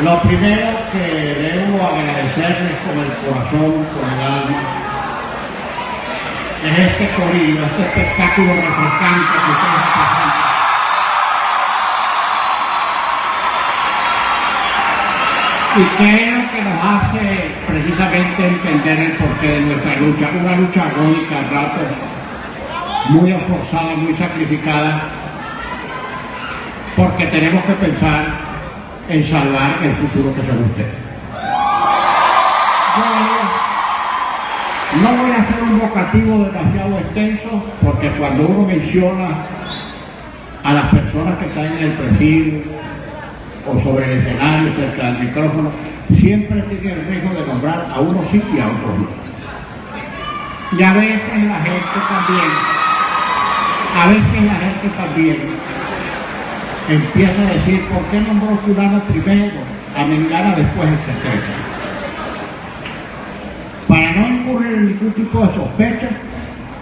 Lo primero que debo agradecerles con el corazón, con el alma, es este corrido, este espectáculo refrescante que ustedes presentan. Y que es lo que nos hace precisamente entender el porqué de nuestra lucha, una lucha agónica, a ratos, muy esforzada, muy sacrificada, porque tenemos que pensar en salvar el futuro que son ustedes. Yo no voy a hacer un vocativo demasiado extenso, porque cuando uno menciona a las personas que están en el presidio o sobre el escenario, cerca del micrófono, siempre tiene el riesgo de nombrar a unos sí y a otros no. Y a veces la gente también empieza a decir, ¿por qué nombró fulano primero, a mengana después, etcétera? Para no incurrir en ningún tipo de sospecha,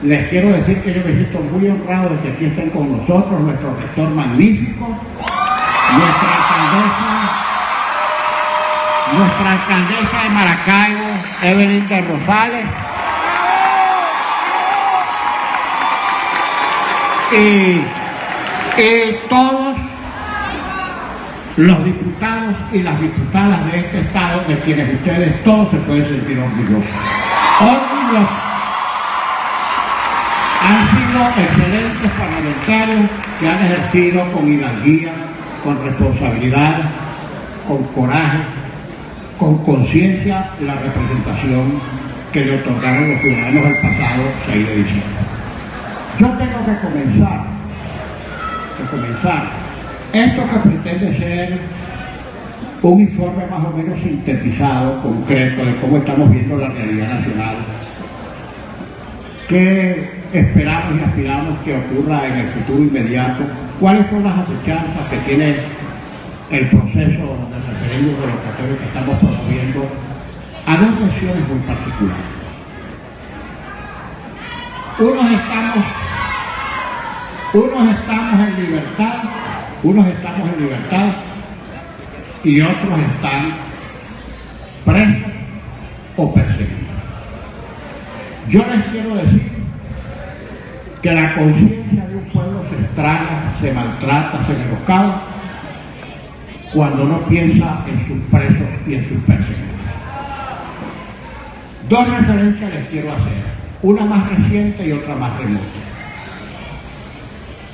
les quiero decir que yo me siento muy honrado de que aquí estén con nosotros nuestro rector magnífico, nuestra alcaldesa de Maracaibo, Evelyn de Rosales, y todos los diputados y las diputadas de este estado, de quienes ustedes todos se pueden sentir orgullosos. Han sido excelentes parlamentarios que han ejercido con hidalguía, con responsabilidad, con coraje, con conciencia la representación que le otorgaron los ciudadanos el pasado 6 de diciembre. Yo tengo que comenzar esto que pretende ser un informe más o menos sintetizado, concreto, de cómo estamos viendo la realidad nacional, qué esperamos y aspiramos que ocurra en el futuro inmediato, cuáles son las acechanzas que tiene el proceso de referéndum revocatorio que estamos promoviendo, a dos versiones muy particulares. Unos estamos en libertad y otros están presos o perseguidos. Yo les quiero decir que la conciencia de un pueblo se estraga, se maltrata, se menoscaba cuando no piensa en sus presos y en sus perseguidos. Dos referencias les quiero hacer, una más reciente y otra más remota.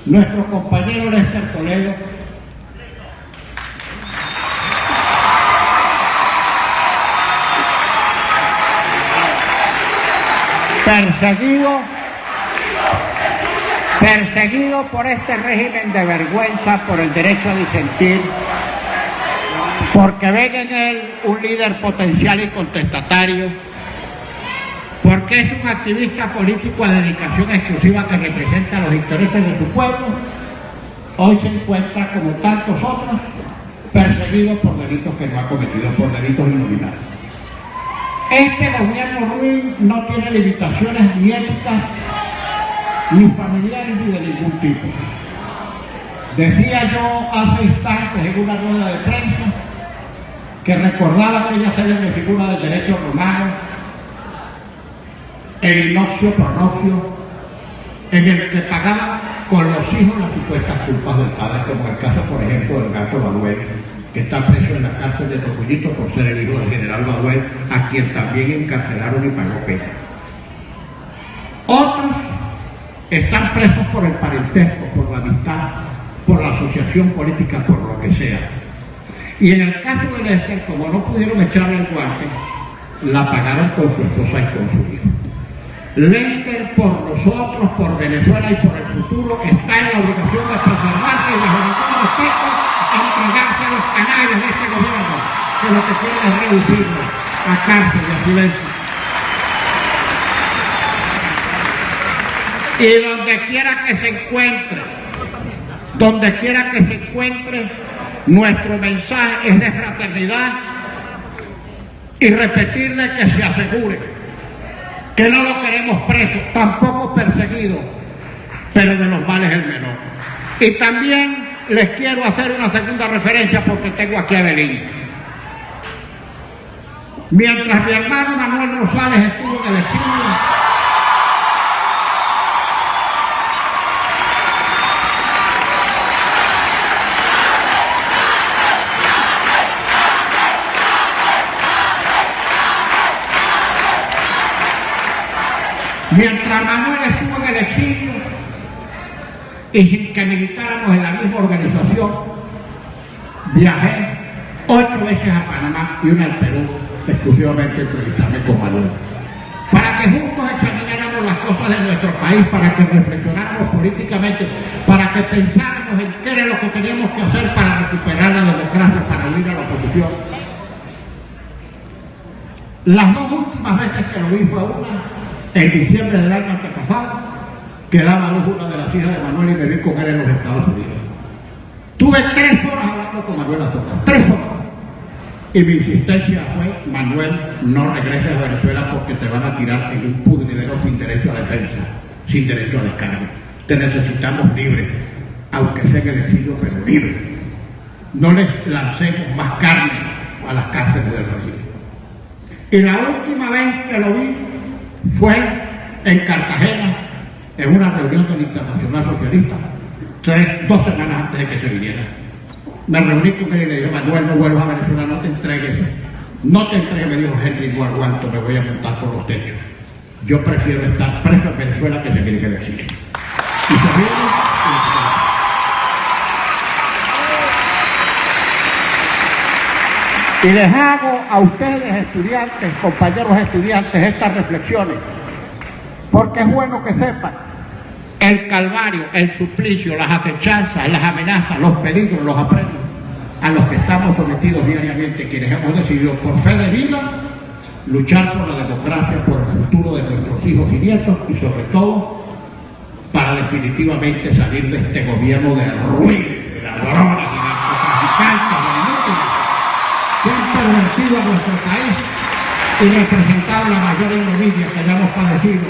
Nuestro compañero Lester Toledo perseguido por este régimen de vergüenza, por el derecho a disentir, porque ven en él un líder potencial y contestatario, porque es un activista político a dedicación exclusiva que representa los intereses de su pueblo, hoy se encuentra, como tantos otros, perseguido por delitos que no ha cometido, por delitos innominados. Este gobierno ruin no tiene limitaciones ni éticas, ni familiares, ni de ningún tipo. Decía yo hace instantes en una rueda de prensa que recordaba aquella célebre figura del derecho romano, el inoxio pronoxio, en el que pagaban con los hijos las supuestas culpas del padre, como el caso, por ejemplo, del gato Baduel, que está preso en la cárcel de Tocullito por ser el hijo del general Baduel, a quien también encarcelaron y pagó pena. Otros están presos por el parentesco, por la amistad, por la asociación política, por lo que sea. Y en el caso de Lester, como no pudieron echarle el guante, la pagaron con su esposa y con su hijo. Lester, por nosotros, por Venezuela y por el futuro, está en la obligación de preservarse y bajo ningún respeto entregarse a los canallas de este gobierno, que lo que quieren es reducirlo a cárcel y a silencio. Y donde quiera que se encuentre, nuestro mensaje es de fraternidad y repetirle que se asegure que no lo queremos preso, tampoco perseguido, pero de los males el menor. Y también les quiero hacer una segunda referencia porque tengo aquí a Belín. Mientras mi hermano Manuel Rosales estuvo en el exilio, y sin que militáramos en la misma organización, viajé 8 veces a Panamá y una al Perú, exclusivamente entrevistarme con Manuel, para que juntos examináramos las cosas de nuestro país, para que reflexionáramos políticamente, para que pensáramos en qué era lo que teníamos que hacer para recuperar la democracia, para unir a la oposición. Las 2 últimas veces que lo vi fue una en diciembre del año antepasado, que daba a luz una de las hijas de Manuel y me vi con él en los Estados Unidos. Tuve 3 horas hablando con Manuel Azolas, 3 horas. Y mi insistencia fue: Manuel, no regreses a Venezuela porque te van a tirar en un pudridero sin derecho a defensa, sin derecho a descargo. Te necesitamos libre, aunque sea en el exilio, pero libre. No les lancemos más carne a las cárceles del régimen. Y la última vez que lo vi fue en Cartagena, en una reunión del Internacional Socialista, 2 semanas antes de que se viniera. Me reuní con él y le dije: Manuel, no vuelvas a Venezuela, no te entregues, me dijo Henry, no aguanto, me voy a montar por los techos. Yo prefiero estar preso en Venezuela que seguir en el exilio. Y se vino, y les hago a ustedes, estudiantes, compañeros estudiantes, estas reflexiones, porque es bueno que sepan el calvario, el suplicio, las acechanzas, las amenazas, los peligros, los apremios a los que estamos sometidos diariamente quienes hemos decidido, por fe de vida, luchar por la democracia, por el futuro de nuestros hijos y nietos, y sobre todo para definitivamente salir de este gobierno de ruido, de ladrones, de narcotraficantes, de inútiles, que han pervertido a nuestro país y representado la mayor ignominia que hayamos padecido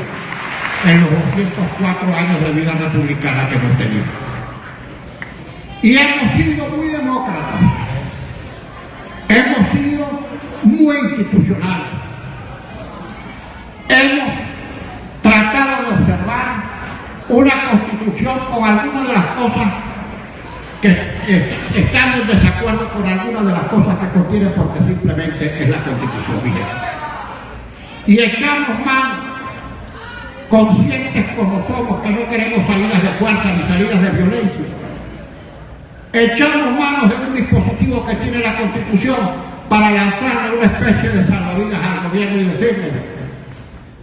en los 204 años de vida republicana que hemos tenido. Y hemos sido muy demócratas, hemos sido muy institucionales, hemos tratado de observar una constitución con algunas de las cosas que están en desacuerdo con algunas de las cosas que contiene, porque simplemente es la constitución vigente. Y echamos mano, conscientes como somos, que no queremos salidas de fuerza ni salidas de violencia, echamos manos de un dispositivo que tiene la Constitución para lanzarle una especie de salvavidas al gobierno y decirle: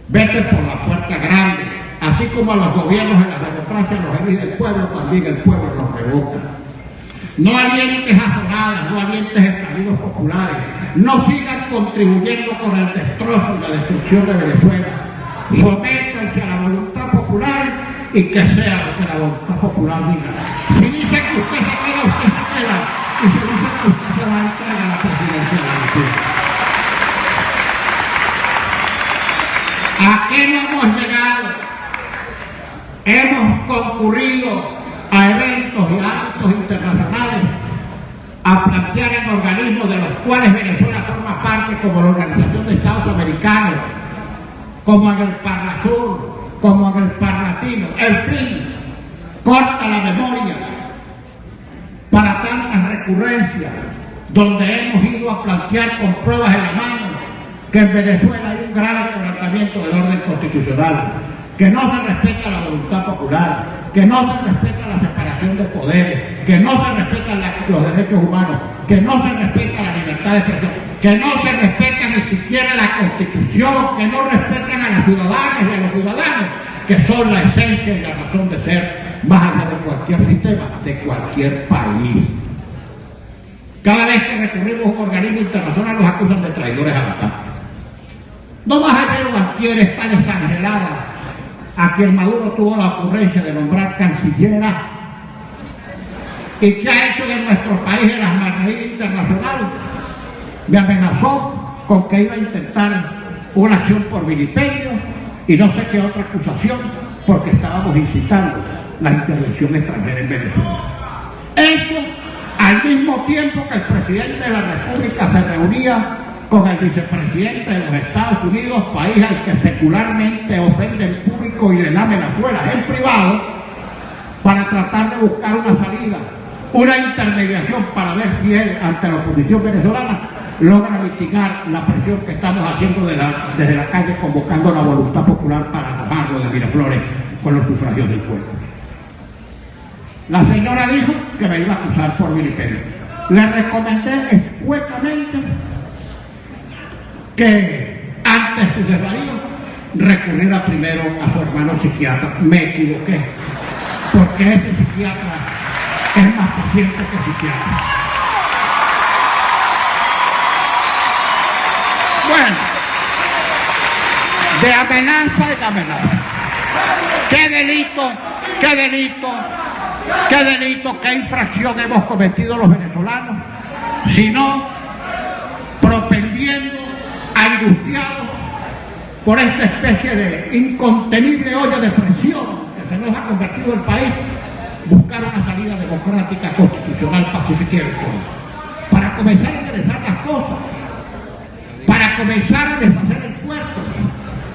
vete por la puerta grande. Así como a los gobiernos en la democracia los elige el pueblo, también el pueblo los revoca. No alientes azonadas, no alientes estallidos populares, no sigan contribuyendo con el destrozo y la destrucción de Venezuela. Sométanse a la voluntad popular y que sea lo que la voluntad popular diga. Si dice que usted se queda, usted se queda. Y si dice que usted se va a entregar a la presidencia de la República. ¿A qué no hemos llegado? Hemos concurrido a eventos y ámbitos internacionales a plantear en organismos de los cuales Venezuela forma parte, como la Organización de Estados Americanos, como en el Parnasur, como en el Parlatino, en fin, corta la memoria para tantas recurrencias, donde hemos ido a plantear con pruebas en la mano que en Venezuela hay un grave quebrantamiento del orden constitucional, que no se respeta la voluntad popular, que no se respeta la separación de poderes, que no se respetan los derechos humanos, que no se respeta la libertad de expresión, que no se respeta ni siquiera la Constitución, que no respetan a las ciudadanas y a los ciudadanos, que son la esencia y la razón de ser, más allá de cualquier sistema, de cualquier país. Cada vez que recurrimos a un organismo internacional nos acusan de traidores a la patria. No más ayer o antier está desangelada a quien Maduro tuvo la ocurrencia de nombrar cancillera y que ha hecho de nuestro país en las margaritas internacionales. Me amenazó con que iba a intentar una acción por vilipendio y no sé qué otra acusación, porque estábamos incitando la intervención extranjera en Venezuela. Eso al mismo tiempo que el presidente de la República se reunía con el vicepresidente de los Estados Unidos, país al que secularmente ofende en público y le lame las suelas en privado, para tratar de buscar una salida, una intermediación para ver si él, ante la oposición venezolana, logra mitigar la presión que estamos haciendo desde la calle, convocando la voluntad popular para arrojarlo de Miraflores con los sufragios del pueblo. La señora dijo que me iba a acusar por vilipendio. Le recomendé escuetamente que ante su desvarío recurriera primero a su hermano psiquiatra. Me equivoqué, porque ese psiquiatra es más paciente que psiquiatra. Bueno, de amenaza en amenaza. ¿Qué delito, qué delito, qué delito, qué infracción hemos cometido los venezolanos? Sino propendiendo, angustiados por esta especie de incontenible olla de presión que se nos ha convertido el país, buscar una salida democrática, constitucional, pacífica y electoral, para comenzar a enderezar las cosas, para comenzar a deshacer el puerto,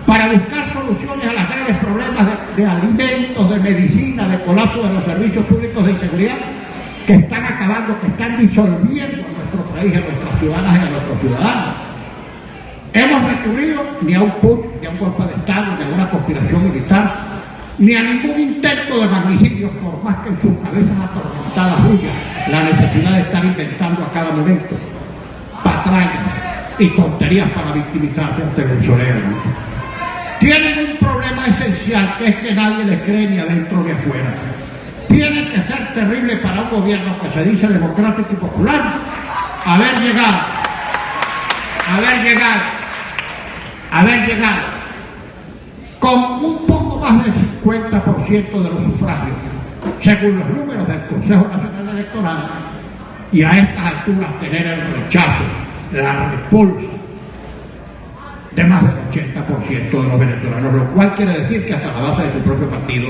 para buscar soluciones a los graves problemas de alimentos, de medicina, de colapso de los servicios públicos de inseguridad que están acabando, que están disolviendo a nuestro país, a nuestras ciudadanas y a nuestros ciudadanos. Hemos recurrido ni a un push, ni a un golpe de Estado, ni a una conspiración militar, ni a ningún intento de magnicidio, por más que en sus cabezas atormentadas huya la necesidad de estar inventando a cada momento patrañas y tonterías para victimizarse ante venezolanos. Tienen un problema esencial, que es que nadie les cree ni adentro ni afuera. Tiene que ser terrible para un gobierno que se dice democrático y popular haber llegado con un poco más del 50% de los sufragios, según los números del Consejo Nacional Electoral, y a estas alturas tener el rechazo, la repulsa de más del 80% de los venezolanos, lo cual quiere decir que hasta la base de su propio partido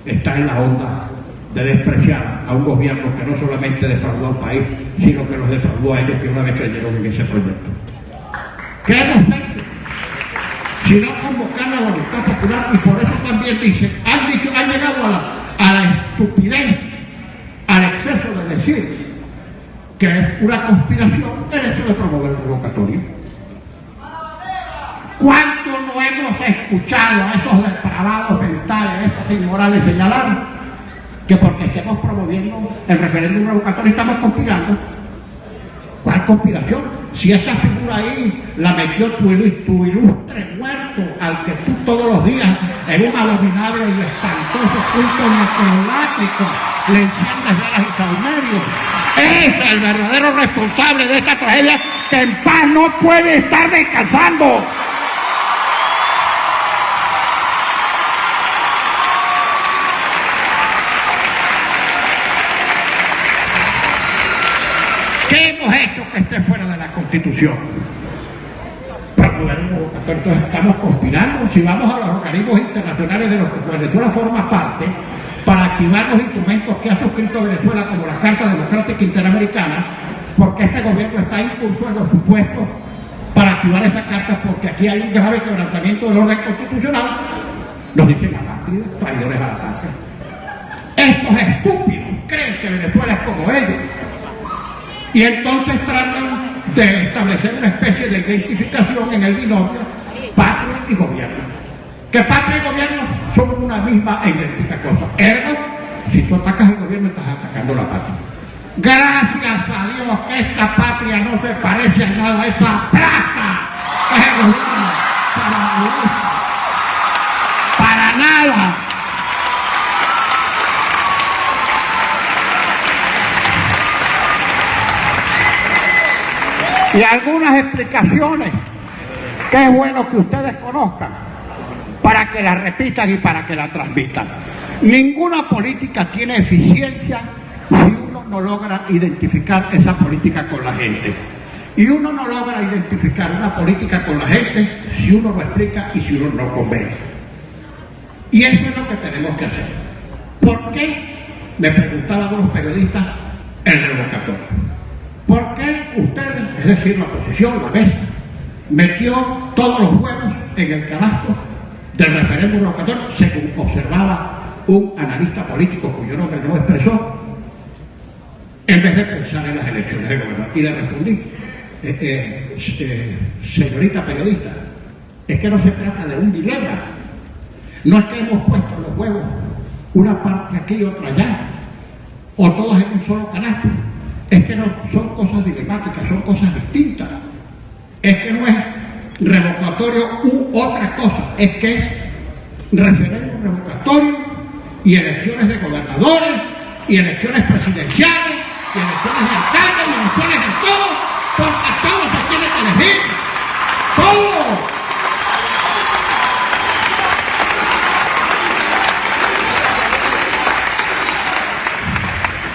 está en la onda de despreciar a un gobierno que no solamente defraudó al país, sino que los defraudó a ellos que una vez creyeron en ese proyecto. ¿Qué hemos hecho? Sino convocar la voluntad popular, y por eso también han llegado a la estupidez, al exceso de decir que es una conspiración el hecho de promover el revocatorio. ¿Cuánto no hemos escuchado a esos depravados mentales, a esos inmorales señalar que porque estemos promoviendo el referéndum revocatorio estamos conspirando? ¿Cuál conspiración? Si esa figura ahí la metió tu ilustre muerto, al que tú todos los días en un abominable y espantoso culto necrolátrico le enciendes velas y saumerios. Es el verdadero responsable de esta tragedia, que en paz no puede estar descansando. ¿Qué hemos hecho que esté fuera de la Constitución? Promover un revocatorio. Entonces estamos conspirando. Si vamos a los organismos internacionales de los que Venezuela forma parte, para activar los instrumentos que ha suscrito Venezuela, como la Carta Democrática Interamericana, porque este gobierno está en curso en los supuestos para activar esa carta, porque aquí hay un grave quebrantamiento del orden constitucional, nos dicen apátridas, traidores a la patria. Estos estúpidos creen que Venezuela es como ellos, y entonces tratan de establecer una especie de identificación en el binomio patria y gobierno. Que patria y gobierno son una misma e idéntica cosa. Ergo, si tú atacas el gobierno, estás atacando la patria. Gracias a Dios que esta patria no se parece a nada a esa plaza que es el gobierno. Para nada. Y algunas explicaciones que es bueno que ustedes conozcan, para que la repitan y para que la transmitan. Ninguna política tiene eficiencia si uno no logra identificar esa política con la gente. Y uno no logra identificar una política con la gente si uno no explica y si uno no convence. Y eso es lo que tenemos que hacer. ¿Por qué me preguntaban unos periodistas el revocatorio. ¿Por qué ustedes, es decir, la oposición, la mesa, metió todos los huevos en el canasto del referéndum revocatorio, según observaba un analista político cuyo nombre no expresó, en vez de pensar en las elecciones de gobernador? Y le respondí, señorita periodista, es que no se trata de un dilema, no es que hemos puesto los huevos una parte aquí y otra allá, o todos en un solo canasto, es que no son cosas dilemáticas, son cosas distintas, es que no es revocatorio u otra cosa, es que es referéndum revocatorio y elecciones de gobernadores y elecciones presidenciales y elecciones de alcaldes y elecciones de todo, porque todo se tiene que elegir, todo.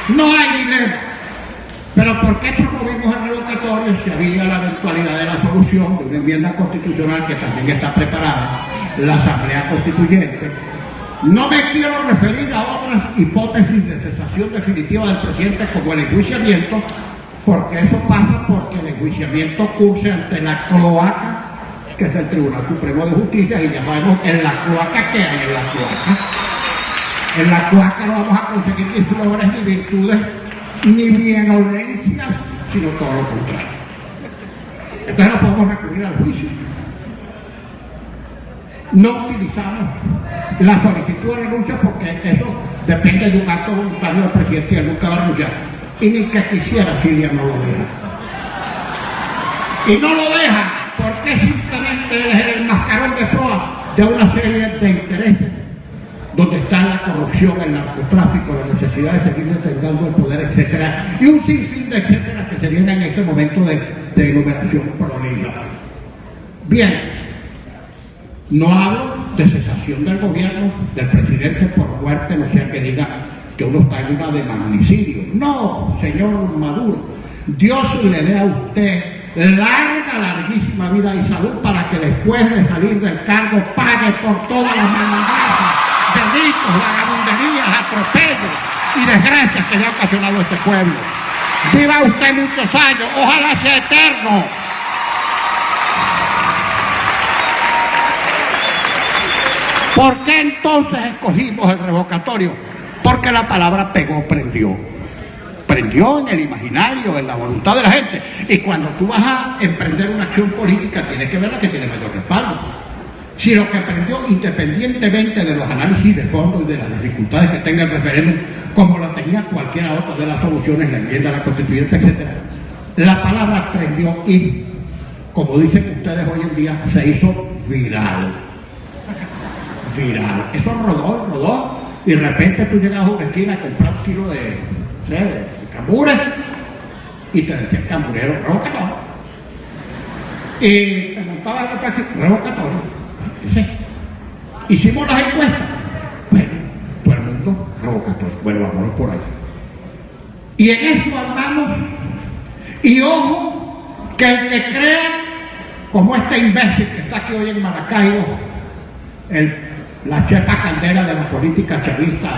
No hay dilema. Pero ¿por qué promovimos el revocatorio si había la eventualidad de la solución de una enmienda constitucional que también está preparada, la Asamblea Constituyente? No me quiero referir a otras hipótesis de cesación definitiva del presidente como el enjuiciamiento, porque eso pasa porque el enjuiciamiento curse ante la cloaca, que es el Tribunal Supremo de Justicia, y ya sabemos en la cloaca que hay en la cloaca. En la cloaca no vamos a conseguir ni flores, ni virtudes, ni bienolencias, sino todo lo contrario. Entonces no podemos recurrir al juicio. No utilizamos la solicitud de renuncia porque eso depende de un acto voluntario del presidente y él nunca va a renunciar. Y ni que quisiera, Silvia no lo deja. Y no lo deja porque simplemente es el mascarón de proa de una serie de intereses donde está la corrupción, el narcotráfico, la necesidad de seguir detentando el poder, etcétera, y un sinfín de etcétera que serían en este momento de enumeración prolija. Bien, no hablo de cesación del gobierno del presidente por muerte, no sea que diga que uno está en una de magnicidio. No, señor Maduro, Dios le dé a usted larguísima vida y salud para que después de salir del cargo pague por todas las malandradas, delitos, vagabunderías, atropellos y desgracias que le ha ocasionado a este pueblo. Viva usted muchos años, ojalá sea eterno. ¿Por qué entonces escogimos el revocatorio? Porque la palabra pegó, prendió. Prendió en el imaginario, en la voluntad de la gente. Y cuando tú vas a emprender una acción política, tienes que ver la que tiene mayor respaldo. Si lo que prendió, independientemente de los análisis de fondo y de las dificultades que tenga el referéndum, como la tenía cualquiera otra de las soluciones, la enmienda a la constituyente, etc., la palabra prendió y, como dicen ustedes hoy en día, se hizo viral. Viral. Eso rodó, y de repente tú llegabas a una esquina a comprar un kilo de cambures y te decía el camburero revocatorio. Y te montabas en el taxi, revocatorio. Sí. Hicimos las encuestas. Bueno, todo el mundo revocatorio. Bueno, vámonos por ahí. Y en eso andamos. Y ojo, que el que crea, como este imbécil que está aquí hoy en Maracaibo, la chepa caldera de la política chavista,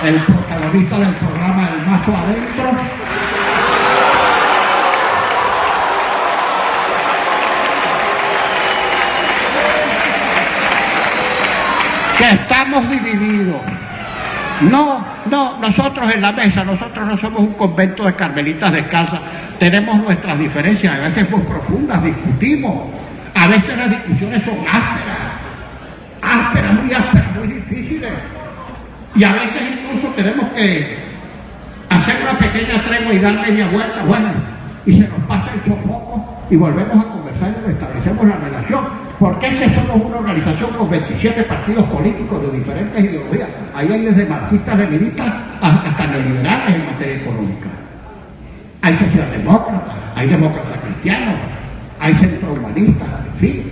el protagonista del programa El Mazo Adentro, que estamos divididos. No, nosotros en la mesa, nosotros no somos un convento de carmelitas descalzas, tenemos nuestras diferencias, a veces muy profundas, discutimos, a veces las discusiones son ásperas, muy difíciles, y a veces incluso tenemos que hacer una pequeña tregua y dar media vuelta, bueno, y se nos pasa el sofoco y volvemos a conversar y restablecemos la relación, porque es que somos una organización con 27 partidos políticos de diferentes ideologías. Ahí hay desde marxistas, leninistas hasta neoliberales en materia económica. Hay socialdemócratas, hay demócratas cristianos, hay centrohumanistas, en fin.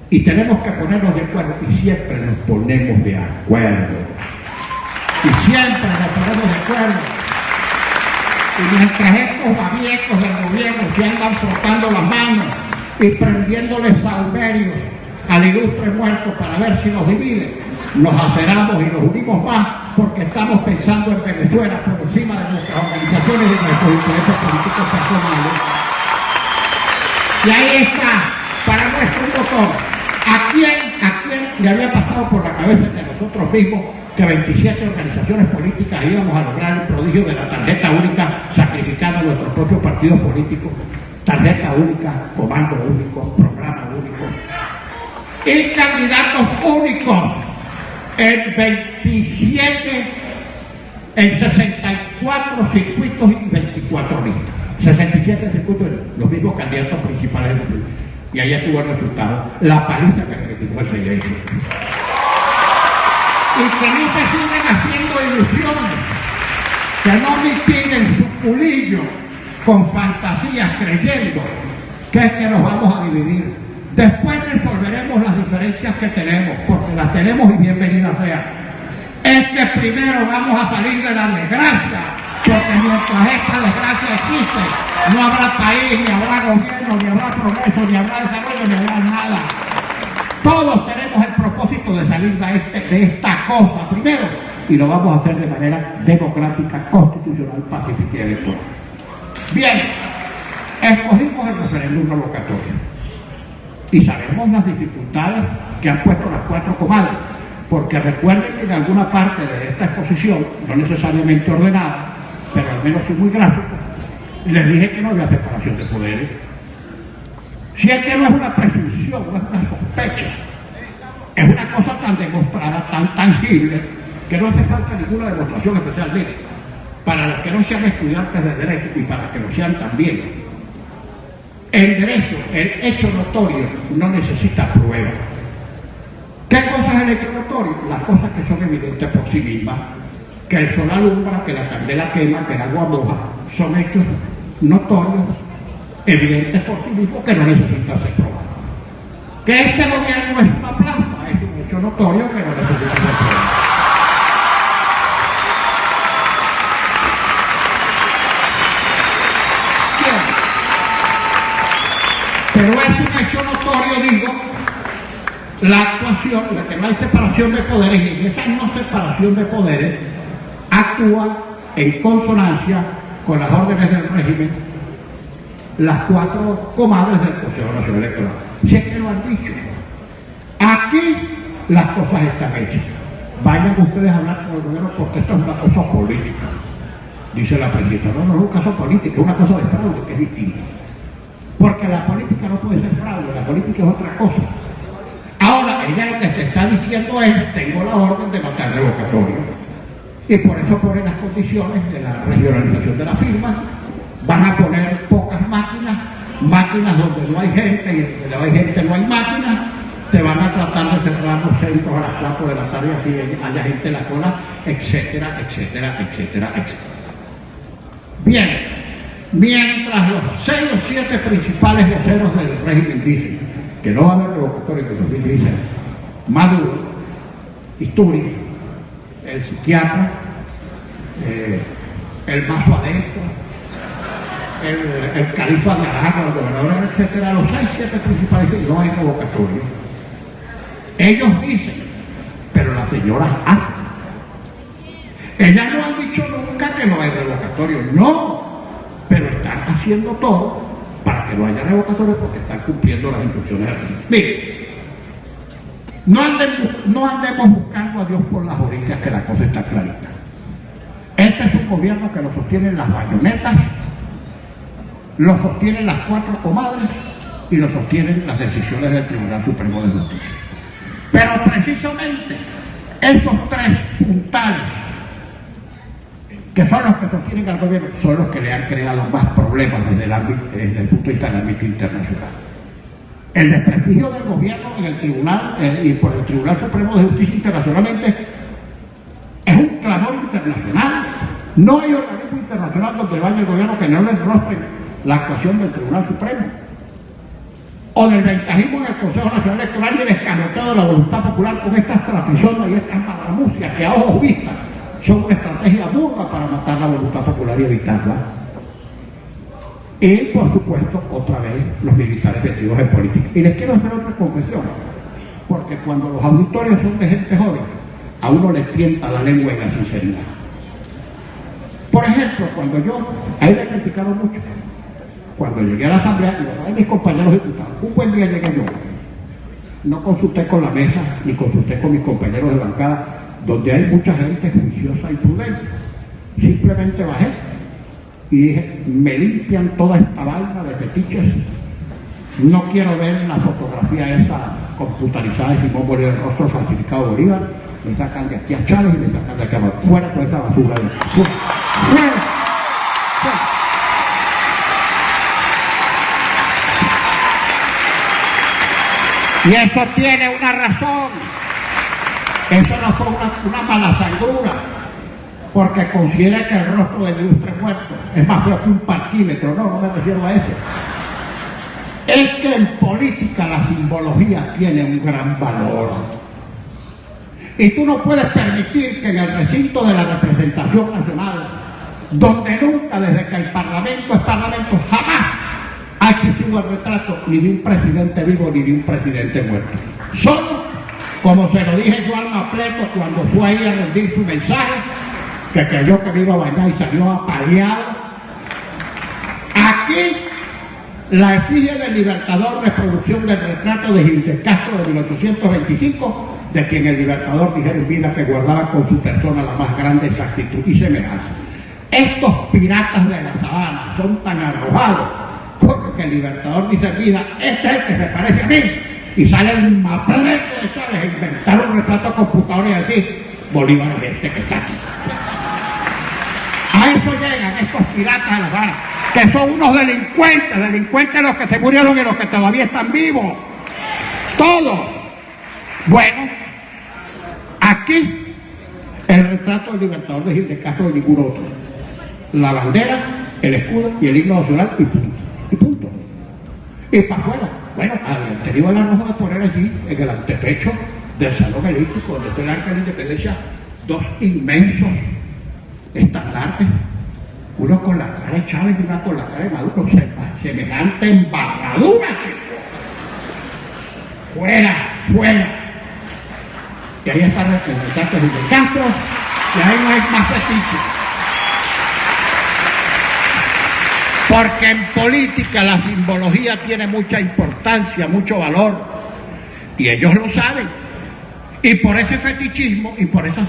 Y tenemos que ponernos de acuerdo, y siempre nos ponemos de acuerdo. Y siempre nos ponemos de acuerdo. Y mientras estos babiecos del gobierno se andan frotando las manos y prendiéndoles salverios al ilustre muerto para ver si nos divide, nos aceramos y nos unimos más porque estamos pensando en Venezuela por encima de nuestras organizaciones y de nuestros intereses políticos personales. Y ahí está, para nuestro motor. ¿A quién le había pasado por la cabeza de nosotros mismos que 27 organizaciones políticas íbamos a lograr el prodigio de la tarjeta única, sacrificando nuestros propios partidos políticos? Tarjeta única, comando único, programa único y candidatos únicos en 27, en 64 circuitos y 24 listas. 67 circuitos, los mismos candidatos principales del mundo. Y ahí estuvo el resultado, la paliza que le metió el señor. Y que no se sigan haciendo ilusiones, que no mitiguen su culillo con fantasías creyendo que es que nos vamos a dividir. Después resolveremos las diferencias que tenemos, porque las tenemos y bienvenidas sean. Es que primero vamos a salir de la desgracia, porque mientras esta desgracia existe, no habrá país, ni habrá gobierno, ni habrá progreso, ni habrá desarrollo, ni habrá nada. Todos tenemos el propósito de salir de esta cosa primero, y lo vamos a hacer de manera democrática, constitucional, pacífica y electoral. Bien, escogimos el referéndum revocatorio y sabemos las dificultades que han puesto las cuatro comadres, porque recuerden que en alguna parte de esta exposición, no necesariamente ordenada, pero al menos soy muy gráfico, les dije que no había separación de poderes. Si es que no es una presunción, no es una sospecha, es una cosa tan demostrada, tan tangible, que no hace falta ninguna demostración especial. Mire, para los que no sean estudiantes de derecho y para que lo sean también, el derecho, el hecho notorio, no necesita prueba. ¿Qué cosa es el hecho notorio? Las cosas que son evidentes por sí mismas, que el sol alumbra, que la candela quema, que el agua moja, son hechos notorios, evidentes por sí mismos, que no necesitan ser probados. Que este gobierno es una plasta, es un hecho notorio que no necesita ser probado. Pero es un hecho notorio, digo, la actuación, la que no hay separación de poderes, y en esa no separación de poderes actúa en consonancia con las órdenes del régimen las cuatro comadres del Consejo Nacional Electoral. Si es que lo han dicho, aquí las cosas están hechas. Vayan ustedes a hablar con el gobierno porque esto es una cosa política, dice la presidenta. No, no es un caso político, es una cosa de fraude que es distinta. Porque la política no puede ser fraude, la política es otra cosa. Ahora, ella lo que te está diciendo es, tengo la orden de matar revocatorio. Y por eso ponen las condiciones de la regionalización de la firma. Van a poner pocas máquinas donde no hay gente, y donde no hay gente no hay máquinas. Te van a tratar de cerrar los centros a las 4 de la tarde, así haya gente en la cola, etcétera, etcétera, etcétera, etcétera. Bien. Mientras los 6 o 7 principales voceros del régimen dicen que no va a haber revocatorio en el 2016, Maduro, Isturiz, el psiquiatra, el Mazo Adentro, el califa de Aragua, los gobernadores, etcétera, los 6 o 7 principales dicen que no hay revocatorio. Ellos dicen, pero las señoras hacen. Ellas no han dicho nunca que no hay revocatorio, no. Pero están haciendo todo para que no haya revocatorio porque están cumpliendo las instrucciones del régimen. Mire, no andemos buscando a Dios por las orillas, que la cosa está clarita. Este es un gobierno que lo sostienen las bayonetas, lo sostienen las cuatro comadres y lo sostienen las decisiones del Tribunal Supremo de Justicia. Pero precisamente esos tres puntales, que son los que sostienen al gobierno, son los que le han creado más problemas desde el punto de vista del ámbito internacional. El desprestigio del gobierno en el tribunal y por el Tribunal Supremo de Justicia internacionalmente es un clamor internacional. No hay organismo internacional donde vaya el gobierno que no le rostren la actuación del Tribunal Supremo. O del ventajismo en el Consejo Nacional Electoral y el escarnoteo de la voluntad popular con estas trapizonas y estas marramucias que a ojos vistas son una estrategia burda para matar la voluntad popular y evitarla. Y, por supuesto, otra vez, los militares metidos en política. Y les quiero hacer otra confesión. porque cuando los auditorios son de gente joven, a uno le tienta la lengua y la sinceridad. Por ejemplo, cuando yo, ahí me criticaron mucho, cuando llegué a la asamblea, y lo saben mis compañeros diputados, un buen día llegué yo, no consulté con la mesa, ni consulté con mis compañeros de bancada, donde hay mucha gente juiciosa y prudente. Simplemente bajé y dije, me limpian toda esta vaina de fetiches. No quiero ver la fotografía esa computarizada de Simón Bolívar, el rostro certificado de Bolívar. Me sacan de aquí a Chávez y me sacan de aquí a Bolívar. Fuera con esa basura. Fuera. Fuera. Fuera. Y eso tiene una razón. Eso no fue una mala sangrura, porque considera que el rostro del ilustre muerto es más feo que un parquímetro. No me refiero a eso. Es que en política la simbología tiene un gran valor. Y tú no puedes permitir que en el recinto de la representación nacional, donde nunca desde que el Parlamento es Parlamento, jamás ha existido el retrato ni de un presidente vivo ni de un presidente muerto. Solo, como se lo dije yo al Mapleto cuando fue ahí a rendir su mensaje, que creyó que me iba a bañar y salió apaleado. Aquí, la efigie del Libertador, reproducción del retrato de Gil de Castro de 1825, de quien el Libertador dijera en vida que guardaba con su persona la más grande exactitud y semejanza. Estos piratas de la sabana son tan arrojados porque el Libertador dice en vida, este es el que se parece a mí, y sale el Mapleto de Chávez a inventar un retrato computador y decir, Bolívar es este que está aquí. A eso llegan estos piratas de la sabana, que son unos delincuentes los que se murieron y los que todavía están vivos. Todos. Bueno, aquí el retrato del Libertador de Gil de Castro y ningún otro. La bandera, el escudo y el himno nacional y punto. Y punto. Y para afuera. Bueno, habían tenido el arrojo de poner allí, en el antepecho del Salón Elíptico, donde está el Arca de la Independencia, dos inmensos estandartes, uno con la cara de Chávez y uno con la cara de Maduro, semejante embarradura, chico. Fuera, fuera. Y ahí está el retrato de Castro, y ahí no hay más fetiche. Porque en política la simbología tiene mucha importancia, mucho valor, y ellos lo saben. Y por ese fetichismo y por esa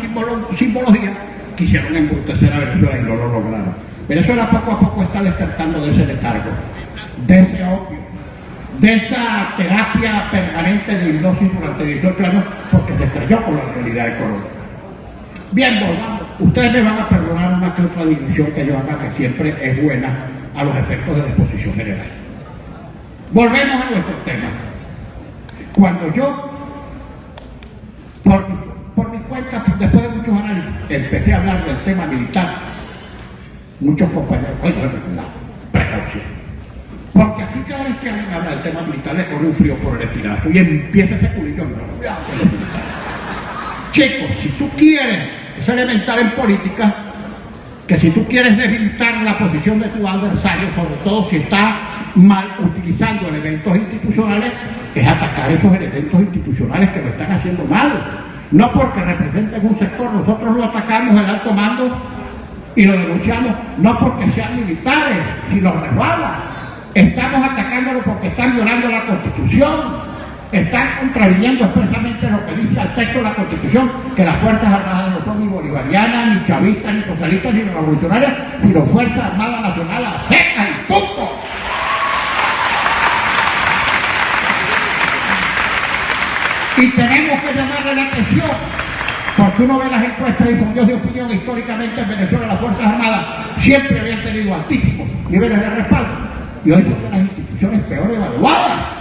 simbología quisieron embrutecer a Venezuela y no lo lograron. Venezuela poco a poco está despertando de ese letargo, de ese opio, de esa terapia permanente de hipnosis durante 18 años, porque se estrelló con la realidad económica. Bien, volvamos. Ustedes me van a perdonar una que otra digresión que yo haga, que siempre es buena a los efectos de la exposición general. Volvemos a nuestro tema. Cuando yo, por mi cuenta, después de muchos análisis, empecé a hablar del tema militar, muchos compañeros, oye, cuidado, precaución. Porque aquí cada vez que alguien habla del tema militar le corre un frío por el espinazo y empieza ese culillo, cuidado con el militar. Chicos, si tú quieres, es elemental en política, que si tú quieres debilitar la posición de tu adversario, sobre todo si está mal utilizando elementos institucionales, es atacar esos elementos institucionales que lo están haciendo mal. No porque representen un sector, nosotros lo atacamos el alto mando y lo denunciamos, no porque sean militares, si los resbala. Estamos atacándolo porque están violando la Constitución. Están contraviniendo expresamente lo que dice el texto de la Constitución, que las Fuerzas Armadas no son ni bolivarianas, ni chavistas, ni socialistas, ni revolucionarias, sino Fuerzas Armadas Nacionales secas y punto. Y tenemos que llamarle la atención, porque uno ve las encuestas y sondeos de opinión. Históricamente en Venezuela las Fuerzas Armadas siempre habían tenido altísimos niveles de respaldo, y hoy son de las instituciones peor evaluadas.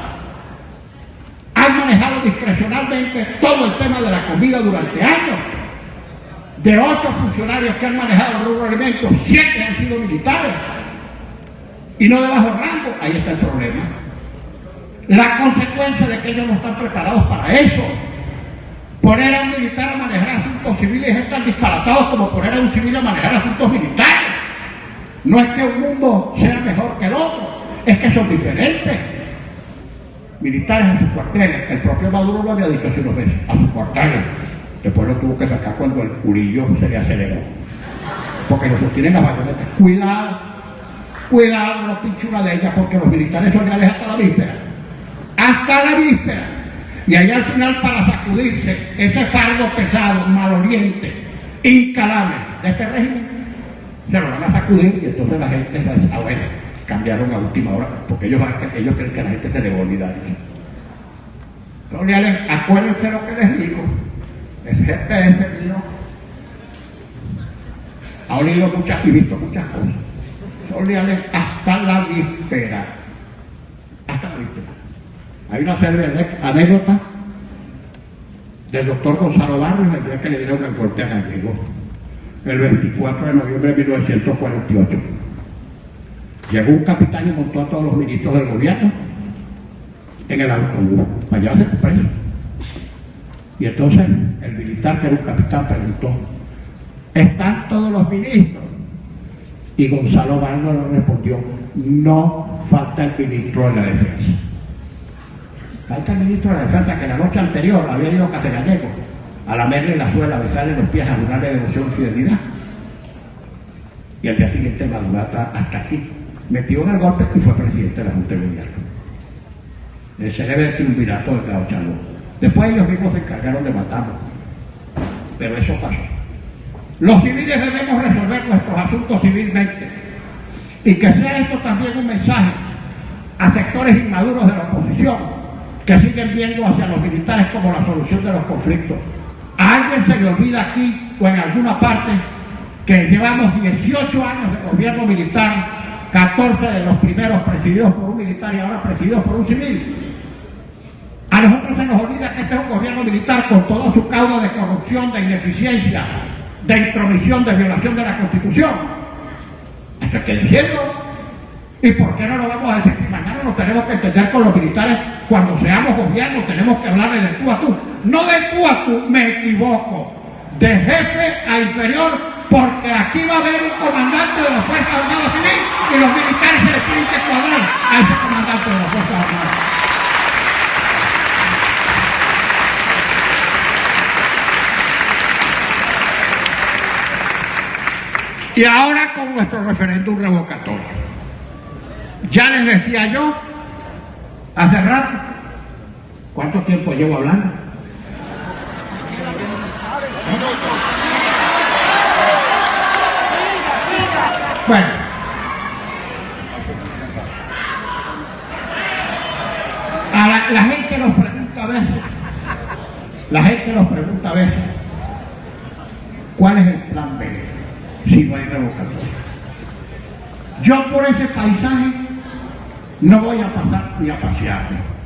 Han manejado discrecionalmente todo el tema de la comida durante años. De 8 funcionarios que han manejado el rubro de alimentos, 7 han sido militares y no de bajo rango. Ahí está el problema. La consecuencia de que ellos no están preparados para eso. Poner a un militar a manejar asuntos civiles es tan disparatados como poner a un civil a manejar asuntos militares. No es que un mundo sea mejor que el otro, es que son diferentes. militares a sus cuarteles. El propio Maduro lo había dicho hace unos meses, a sus cuarteles. Después lo tuvo que sacar cuando el curillo se le aceleró, porque lo sostienen las bayonetas. Cuidado, cuidado, no pinche una de ellas, porque los militares son leales hasta la víspera. Hasta la víspera. Y allá al final, para sacudirse ese fardo pesado, maloliente, incalable de este régimen, se lo van a sacudir, y entonces la gente va a decir, bueno, cambiaron a última hora, porque ellos creen que a la gente se le va a olvidar eso. Son leales, acuérdense lo que les digo. Ese GPS mío ha oído muchas y visto muchas cosas. Son leales hasta la víspera. Hasta la víspera. Hay una serie anécdota del doctor Gonzalo Barrios el día que le dieron el golpe a Gallego, el 24 de noviembre de 1948. Llegó un capitán y montó a todos los ministros del gobierno en el autobús para llevarse preso. Y entonces el militar, que era un capitán, preguntó, ¿están todos los ministros? Y Gonzalo Barrios le respondió, no falta el ministro de la defensa. Falta el ministro de la defensa, que la noche anterior había ido a Casegallego a lamerle la suela, a besarle los pies, a jurarle devoción y fidelidad. Y al día siguiente maduró hasta aquí. Metió en el golpe y fue presidente de la Junta de Gobierno. El célebre triunvirato del Gao Chaló. Después ellos mismos se encargaron de matarlo. Pero eso pasó. Los civiles debemos resolver nuestros asuntos civilmente. Y que sea esto también un mensaje a sectores inmaduros de la oposición, que siguen viendo hacia los militares como la solución de los conflictos. A alguien se le olvida aquí o en alguna parte que llevamos 18 años de gobierno militar, 14 de los primeros presididos por un militar y ahora presididos por un civil. A nosotros se nos olvida que este es un gobierno militar con todo su caudo de corrupción, de ineficiencia, de intromisión, de violación de la Constitución. Eso hay que decirlo. ¿Y por qué no lo vamos a decir? Si mañana nos tenemos que entender con los militares, cuando seamos gobierno tenemos que hablarles de tú a tú. No de tú a tú, me equivoco. De jefe a inferior, porque aquí va a haber un comandante de la Fuerza Armada Civil y los militares se les tienen que cuadrar a ese comandante de la Fuerza Armada. Y ahora con nuestro referéndum revocatorio. Ya les decía yo, hace rato, ¿cuánto tiempo llevo hablando? Bueno, la gente nos pregunta a veces, ¿cuál es el plan B si no hay revocatoria? Yo por ese paisaje no voy a pasar ni a pasearme.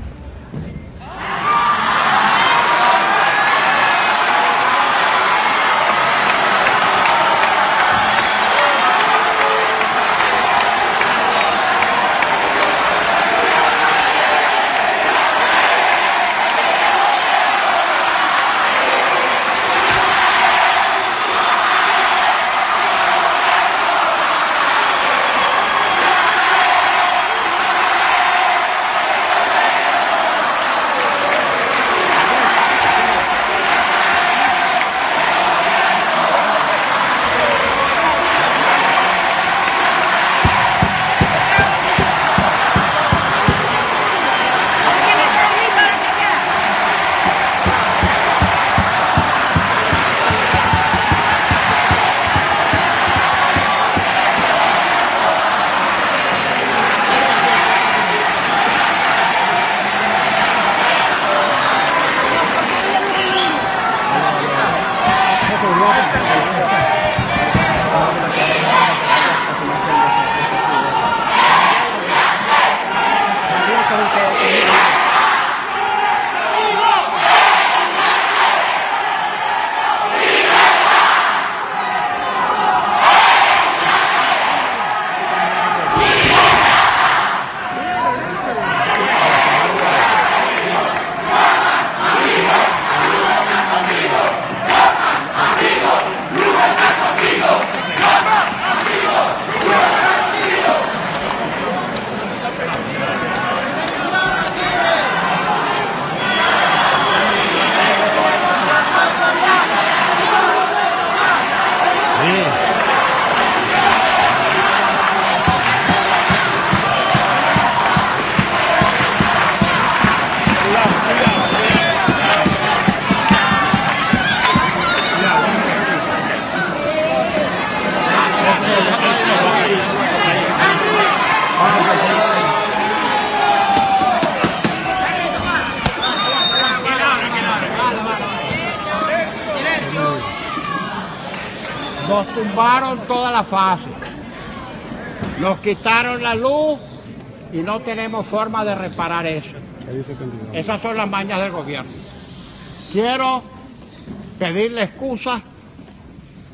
tumbaron toda la fase, nos quitaron la luz y no tenemos forma de reparar eso. Esas son las mañas del gobierno. Quiero pedirle excusas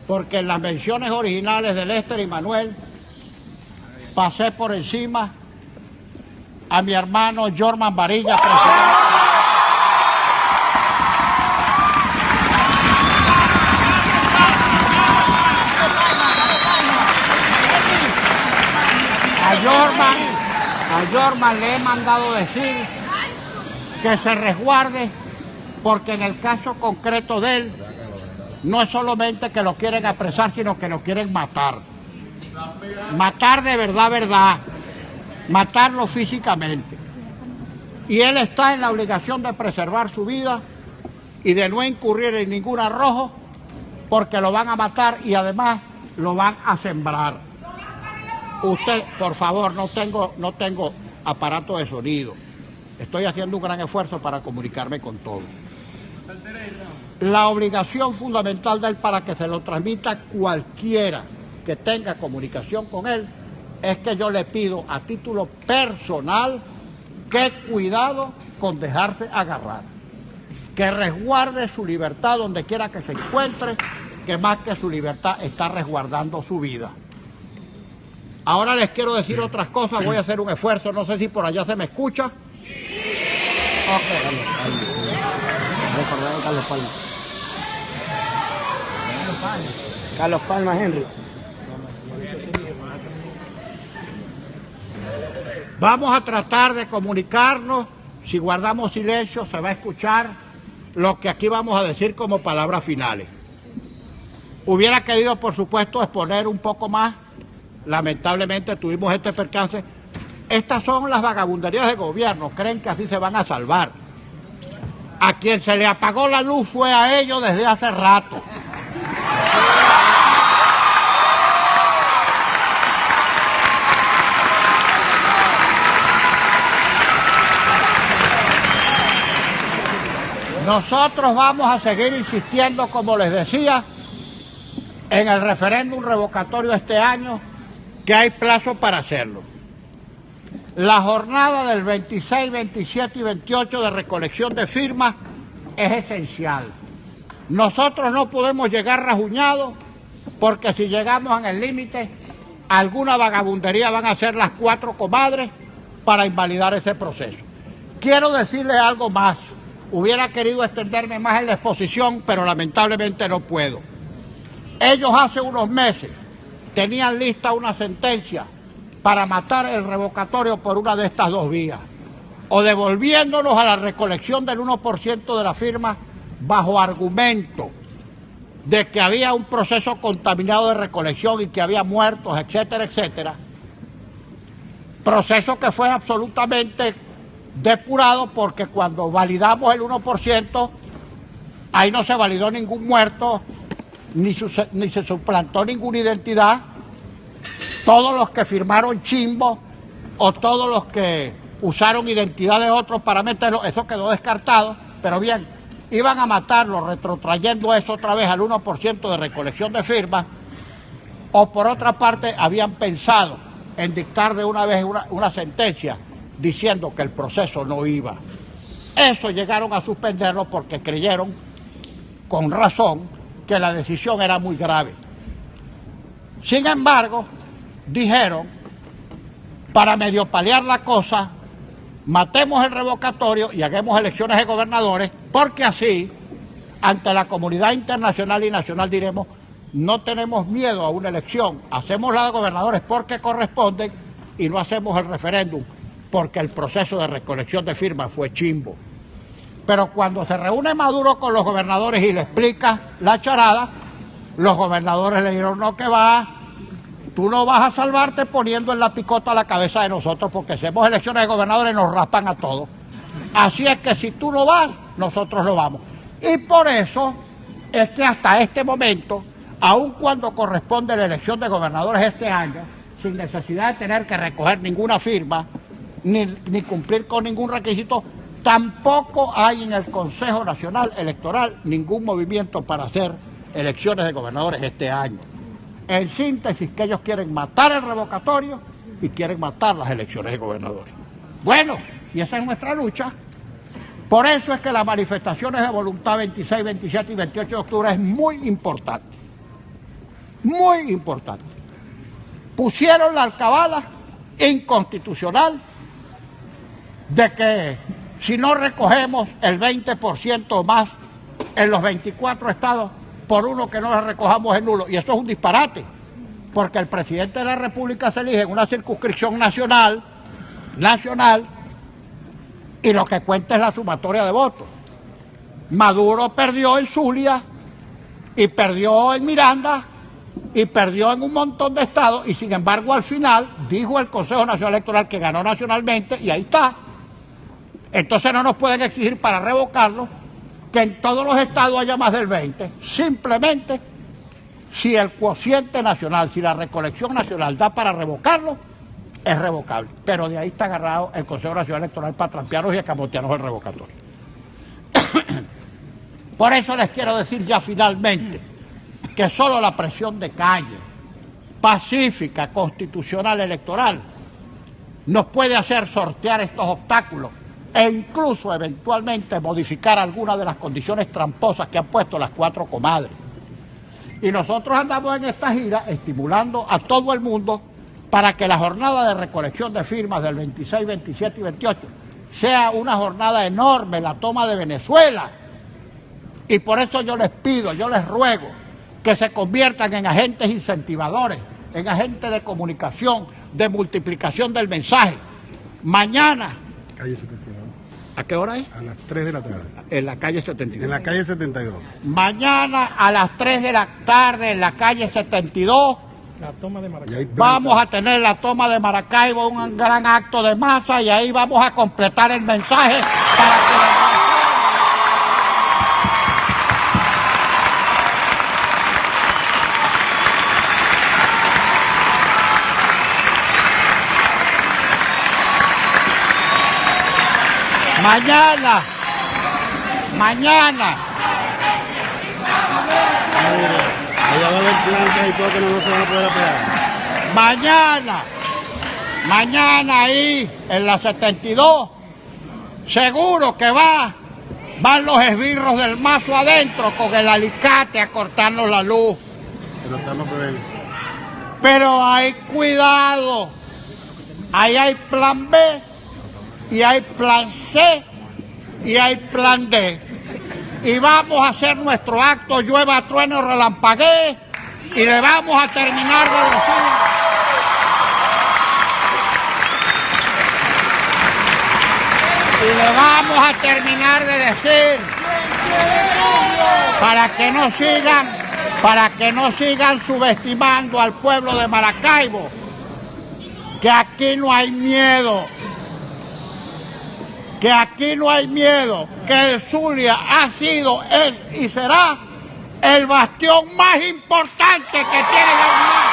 porque en las menciones originales de Lester y Manuel pasé por encima a mi hermano Jorman Varilla, presidente. A Jorman le he mandado decir que se resguarde porque en el caso concreto de él no es solamente que lo quieren apresar, sino que lo quieren matar. Matar de verdad, matarlo físicamente. Y él está en la obligación de preservar su vida y de no incurrir en ningún arrojo porque lo van a matar y además lo van a sembrar. Usted, por favor, no tengo aparato de sonido. Estoy haciendo un gran esfuerzo para comunicarme con todos. La obligación fundamental de él para que se lo transmita cualquiera que tenga comunicación con él es que yo le pido a título personal que cuidado con dejarse agarrar, que resguarde su libertad donde quiera que se encuentre, que más que su libertad está resguardando su vida. Ahora les quiero decir otras cosas, voy a hacer un esfuerzo, no sé si por allá se me escucha. Okay. Carlos Palma, Henry. Vamos a tratar de comunicarnos, si guardamos silencio se va a escuchar lo que aquí vamos a decir como palabras finales. Hubiera querido, por supuesto, exponer un poco más. Lamentablemente tuvimos este percance. Estas son las vagabunderías del gobierno, creen que así se van a salvar. A quien se le apagó la luz fue a ellos desde hace rato. Nosotros vamos a seguir insistiendo, como les decía, en el referéndum revocatorio este año, que hay plazo para hacerlo. La jornada del 26, 27 y 28 de recolección de firmas es esencial. Nosotros no podemos llegar rajuñados porque si llegamos en el límite, alguna vagabundería van a hacer las 4 comadres para invalidar ese proceso. Quiero decirles algo más. Hubiera querido extenderme más en la exposición, pero lamentablemente no puedo. Ellos hace unos meses tenían lista una sentencia para matar el revocatorio por una de estas dos vías, o devolviéndonos a la recolección del 1% de la firma bajo argumento de que había un proceso contaminado de recolección y que había muertos, etcétera, etcétera. Proceso que fue absolutamente depurado porque cuando validamos el 1%, ahí no se validó ningún muerto, ni se suplantó ninguna identidad. Todos los que firmaron chimbo o todos los que usaron identidad de otros para meterlo, eso quedó descartado, pero bien, iban a matarlo retrotrayendo eso otra vez al 1% de recolección de firmas, o por otra parte habían pensado en dictar de una vez una sentencia diciendo que el proceso no iba. Eso llegaron a suspenderlo porque creyeron, con razón, que la decisión era muy grave. Sin embargo, dijeron, para medio paliar la cosa, matemos el revocatorio y hagamos elecciones de gobernadores, porque así, ante la comunidad internacional y nacional diremos, no tenemos miedo a una elección, hacemos la de gobernadores porque corresponden y no hacemos el referéndum porque el proceso de recolección de firmas fue chimbo. Pero cuando se reúne Maduro con los gobernadores y le explica la charada, los gobernadores le dijeron, no, que va, tú no vas a salvarte poniendo en la picota la cabeza de nosotros, porque hacemos elecciones de gobernadores y nos raspan a todos. Así es que si tú no vas, nosotros lo vamos. Y por eso es que hasta este momento, aun cuando corresponde la elección de gobernadores este año, sin necesidad de tener que recoger ninguna firma, ni cumplir con ningún requisito, tampoco hay en el Consejo Nacional Electoral ningún movimiento para hacer elecciones de gobernadores este año. En síntesis, que ellos quieren matar el revocatorio y quieren matar las elecciones de gobernadores. Bueno, y esa es nuestra lucha. Por eso es que las manifestaciones de voluntad 26, 27 y 28 de octubre es muy importante. Muy importante. Pusieron la alcabala inconstitucional de que si no recogemos el 20% más en los 24 estados, por uno que no la recojamos es nulo. Y eso es un disparate, porque el presidente de la República se elige en una circunscripción nacional, y lo que cuenta es la sumatoria de votos. Maduro perdió en Zulia, y perdió en Miranda, y perdió en un montón de estados, y sin embargo al final dijo el Consejo Nacional Electoral que ganó nacionalmente, y ahí está. Entonces no nos pueden exigir para revocarlo que en todos los estados haya más del 20. Simplemente, si el cociente nacional, si la recolección nacional da para revocarlo, es revocable. Pero de ahí está agarrado el Consejo Nacional Electoral para trampearnos y escamotearnos el revocatorio. Por eso les quiero decir ya finalmente que solo la presión de calle, pacífica, constitucional, electoral, nos puede hacer sortear estos obstáculos e incluso eventualmente modificar algunas de las condiciones tramposas que han puesto las cuatro comadres. Y nosotros andamos en esta gira estimulando a todo el mundo para que la jornada de recolección de firmas del 26, 27 y 28 sea una jornada enorme, la toma de Venezuela. Y por eso yo les pido, yo les ruego que se conviertan en agentes incentivadores, en agentes de comunicación, de multiplicación del mensaje. Mañana. Calle 72. ¿A qué hora es? A las 3 de la tarde. En la calle 72. En la calle 72. Mañana a las 3 de la tarde en la calle 72. La toma de Maracaibo. Vamos a tener la toma de Maracaibo, un gran acto de masa, y ahí vamos a completar el mensaje para que... Mañana. Allá va a haber plantas y todo que no se van a poder apear. Mañana ahí en la 72, seguro que van los esbirros del mazo adentro con el alicate a cortarnos la luz. Pero estamos previendo. Pero hay cuidado, ahí hay plan B, y hay plan C, y hay plan D. Y vamos a hacer nuestro acto, llueva, trueno, relampaguee, y le vamos a terminar de decir. Y le vamos a terminar de decir, para que no sigan subestimando al pueblo de Maracaibo, que aquí no hay miedo. Que el Zulia ha sido, es y será el bastión más importante que tiene la unidad.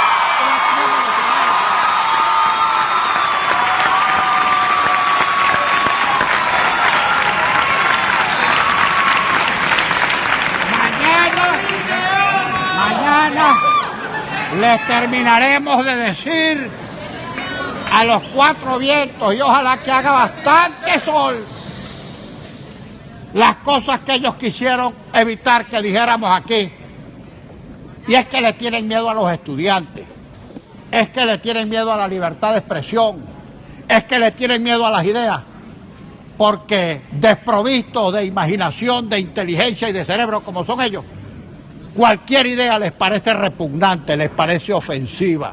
Mañana les terminaremos de decir a los cuatro vientos, y ojalá que haga bastante sol, las cosas que ellos quisieron evitar que dijéramos aquí. Y es que le tienen miedo a los estudiantes, es que le tienen miedo a la libertad de expresión, es que le tienen miedo a las ideas, porque desprovistos de imaginación, de inteligencia y de cerebro como son ellos, cualquier idea les parece repugnante, les parece ofensiva.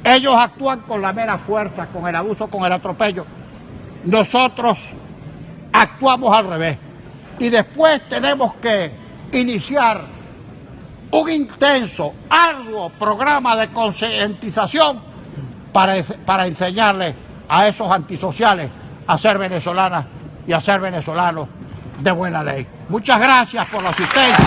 Ellos actúan con la mera fuerza, con el abuso, con el atropello. Nosotros actuamos al revés. Y después tenemos que iniciar un intenso, arduo programa de concientización para enseñarles a esos antisociales a ser venezolanas y a ser venezolanos de buena ley. Muchas gracias por la asistencia.